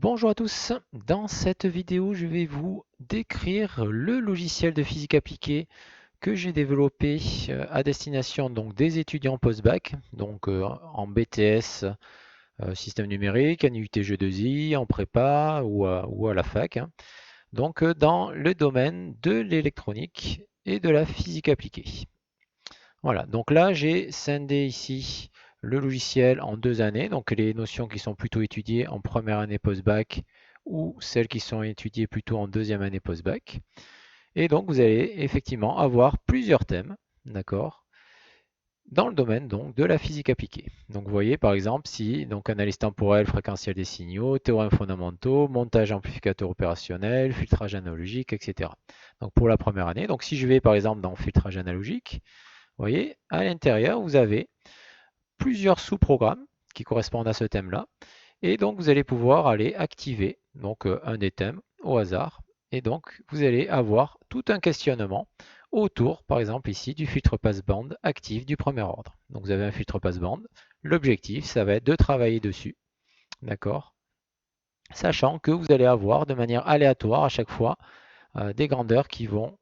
Bonjour à tous, dans cette vidéo je vais vous décrire le logiciel de physique appliquée que j'ai développé à destination donc des étudiants post-bac, donc en BTS système numérique, en IUT G2I, en prépa ou à la fac, hein. Donc dans le domaine de l'électronique et de la physique appliquée. Voilà, donc là j'ai scindé ici le logiciel en 2 années, donc les notions qui sont plutôt étudiées en première année post-bac ou celles qui sont étudiées plutôt en deuxième année post-bac. Et donc vous allez effectivement avoir plusieurs thèmes, d'accord, dans le domaine donc de la physique appliquée. Donc vous voyez par exemple si donc analyse temporelle, fréquentielle des signaux, théorèmes fondamentaux, montage amplificateur opérationnel, filtrage analogique, etc. Donc pour la première année, donc si je vais par exemple dans filtrage analogique, vous voyez, à l'intérieur, vous avez plusieurs sous-programmes qui correspondent à ce thème-là. Et donc, vous allez pouvoir aller activer donc, un des thèmes au hasard. Et donc, vous allez avoir tout un questionnement autour, par exemple ici, du filtre passband actif du premier ordre. Donc, vous avez un filtre passband. L'objectif, ça va être de travailler dessus. D'accord? Sachant que vous allez avoir de manière aléatoire à chaque fois des grandeurs qui vont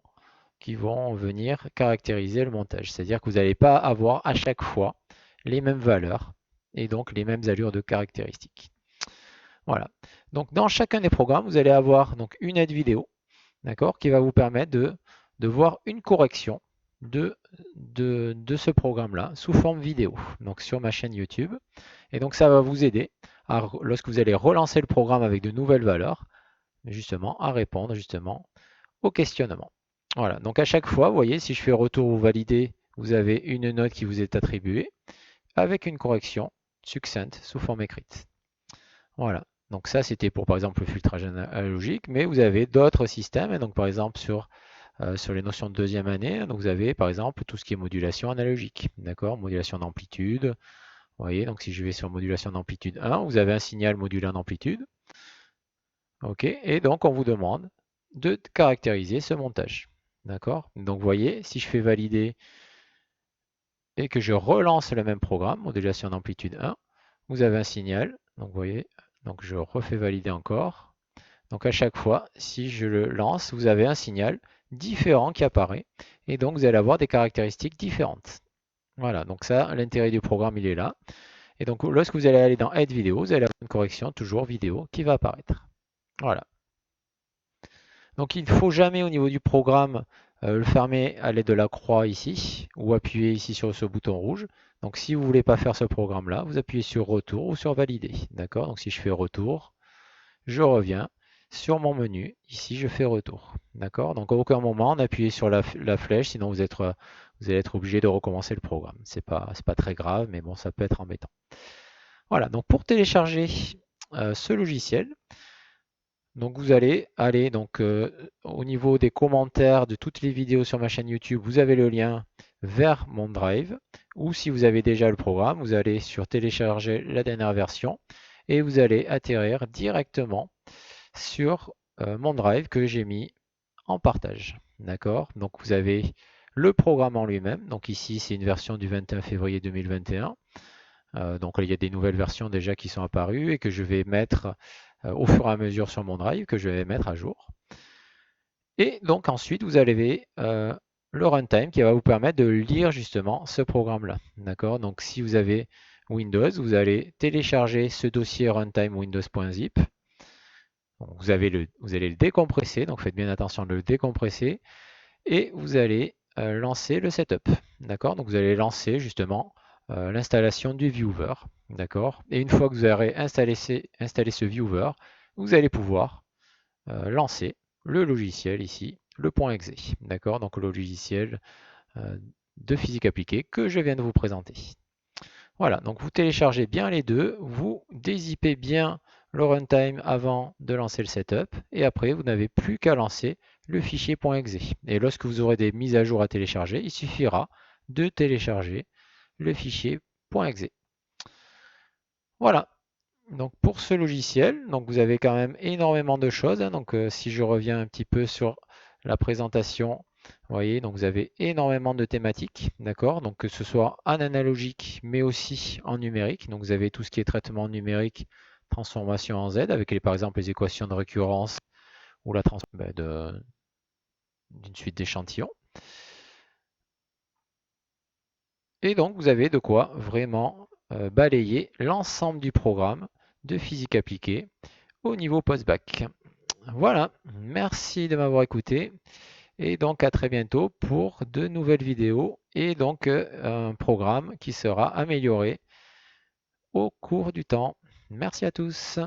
venir caractériser le montage. C'est-à-dire que vous n'allez pas avoir à chaque fois les mêmes valeurs et donc les mêmes allures de caractéristiques. Voilà. Donc dans chacun des programmes, vous allez avoir donc une aide vidéo, d'accord, qui va vous permettre de voir une correction de ce programme-là sous forme vidéo, donc sur ma chaîne YouTube. Et donc ça va vous aider lorsque vous allez relancer le programme avec de nouvelles valeurs, justement à répondre justement au questionnement. Voilà, donc à chaque fois, vous voyez, si je fais retour ou valider, vous avez une note qui vous est attribuée avec une correction succincte sous forme écrite. Voilà, donc ça c'était pour par exemple le filtrage analogique, mais vous avez d'autres systèmes, et donc par exemple sur les notions de deuxième année, donc vous avez par exemple tout ce qui est modulation analogique, d'accord, modulation d'amplitude. Vous voyez, donc si je vais sur modulation d'amplitude 1, vous avez un signal modulé en amplitude, ok, et donc on vous demande de caractériser ce montage. D'accord? Donc vous voyez, si je fais valider et que je relance le même programme, modulation d'amplitude 1, vous avez un signal. Donc vous voyez, donc je refais valider encore. Donc à chaque fois, si je le lance, vous avez un signal différent qui apparaît. Et donc vous allez avoir des caractéristiques différentes. Voilà, donc ça, l'intérêt du programme, il est là. Et donc lorsque vous allez aller dans Aide vidéo, vous allez avoir une correction toujours vidéo qui va apparaître. Voilà. Donc il ne faut jamais au niveau du programme le fermer à l'aide de la croix ici ou appuyer ici sur ce bouton rouge. Donc si vous ne voulez pas faire ce programme-là, vous appuyez sur retour ou sur valider. D'accord? Donc si je fais retour, je reviens sur mon menu. Ici, je fais retour. D'accord? Donc à aucun moment, on appuie sur la flèche, sinon vous allez être obligé de recommencer le programme. C'est pas très grave, mais bon, ça peut être embêtant. Voilà, donc pour télécharger ce logiciel, donc vous allez aller donc, au niveau des commentaires de toutes les vidéos sur ma chaîne YouTube, vous avez le lien vers mon Drive. Ou si vous avez déjà le programme, vous allez sur télécharger la dernière version et vous allez atterrir directement sur mon Drive que j'ai mis en partage. D'accord? Donc vous avez le programme en lui-même. Donc ici, c'est une version du 21 février 2021. Donc il y a des nouvelles versions déjà qui sont apparues et que je vais mettre au fur et à mesure sur mon drive, que je vais mettre à jour. Et donc ensuite, vous avez le runtime qui va vous permettre de lire justement ce programme-là. D'accord? Donc si vous avez Windows, vous allez télécharger ce dossier runtime windows.zip. Vous allez le décompresser, donc faites bien attention de le décompresser, et vous allez lancer le setup. D'accord? Donc vous allez lancer justement l'installation du viewer. D'accord? Et une fois que vous aurez installé ce viewer, vous allez pouvoir lancer le logiciel ici, le .exe. D'accord? Donc le logiciel de physique appliquée que je viens de vous présenter. Voilà, donc vous téléchargez bien les deux, vous dézippez bien le runtime avant de lancer le setup, et après vous n'avez plus qu'à lancer le fichier .exe. Et lorsque vous aurez des mises à jour à télécharger, il suffira de télécharger le fichier .exe. Voilà, donc pour ce logiciel, donc vous avez quand même énormément de choses, hein. Donc si je reviens un petit peu sur la présentation, vous voyez, donc vous avez énormément de thématiques, d'accord? Donc que ce soit en analogique, mais aussi en numérique. Donc vous avez tout ce qui est traitement numérique, transformation en Z avec par exemple les équations de récurrence ou la transformation d'une suite d'échantillons. Et donc, vous avez de quoi vraiment balayer l'ensemble du programme de physique appliquée au niveau post-bac. Voilà, merci de m'avoir écouté et donc à très bientôt pour de nouvelles vidéos et donc un programme qui sera amélioré au cours du temps. Merci à tous.